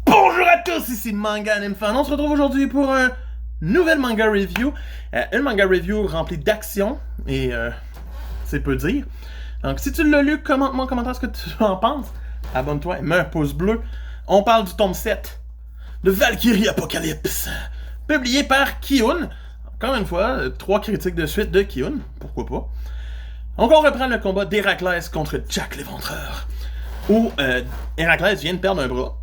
Bonjour à tous, ici Manga Anime Fan. On se retrouve aujourd'hui pour un nouvel manga review. Un manga review rempli d'action et c'est peu dire. Donc si tu l'as lu, commente-moi en commentaire ce que tu en penses. Abonne-toi et mets un pouce bleu. On parle du tome 7 de Valkyrie Apocalypse, publié par Kiun. Encore une fois, 3 critiques de suite de Kiun, pourquoi pas. Donc on reprend le combat d'Héraclès contre Jack l'Éventreur, où Héraclès vient de perdre un bras,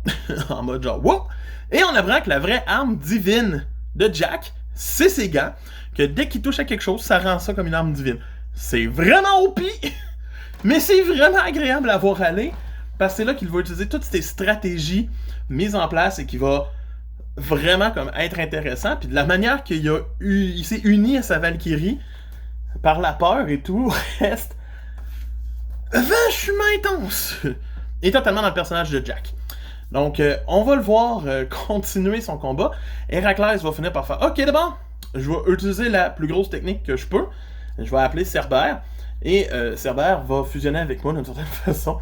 en mode genre wow! Et on apprend que la vraie arme divine de Jack, c'est ses gants, que dès qu'il touche à quelque chose, ça rend ça comme une arme divine. C'est vraiment OP, mais c'est vraiment agréable à voir aller, parce que c'est là qu'il va utiliser toutes ces stratégies mises en place et qui va vraiment comme être intéressant, puis de la manière il s'est uni à sa Valkyrie, par la peur et tout, reste vachement intense et totalement dans le personnage de Jack. Donc, on va le voir continuer son combat. Héraclès va finir par faire « Ok, d'abord, je vais utiliser la plus grosse technique que je peux. Je vais appeler Cerbère. Et Cerbère va fusionner avec moi d'une certaine façon.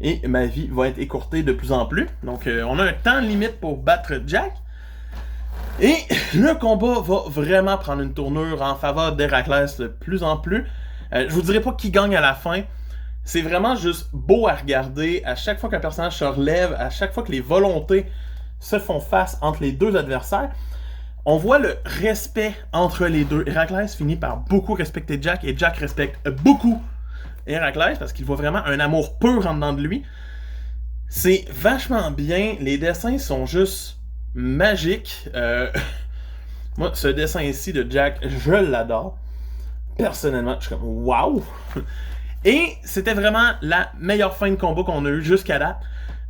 Et ma vie va être écourtée de plus en plus. Donc, on a un temps limite pour battre Jack. Et le combat va vraiment prendre une tournure en faveur d'Héraclès de plus en plus. Je vous dirai pas qui gagne à la fin. C'est vraiment juste beau à regarder. À chaque fois qu'un personnage se relève, à chaque fois que les volontés se font face entre les deux adversaires, on voit le respect entre les deux. Héraclès finit par beaucoup respecter Jack et Jack respecte beaucoup Héraclès parce qu'il voit vraiment un amour pur en dedans de lui. C'est vachement bien. Les dessins sont juste magiques. Moi, ce dessin ici de Jack, je l'adore. Personnellement, je suis comme waouh! Et c'était vraiment la meilleure fin de combat qu'on a eu jusqu'à date.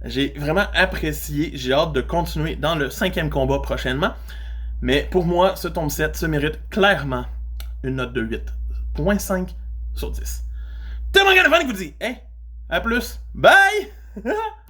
J'ai vraiment apprécié. J'ai hâte de continuer dans le 5e combat prochainement. Mais pour moi, ce tome 7 se mérite clairement une note de 8.5 sur 10. T'es mon gars de fan qui vous dit, hey, à plus, bye!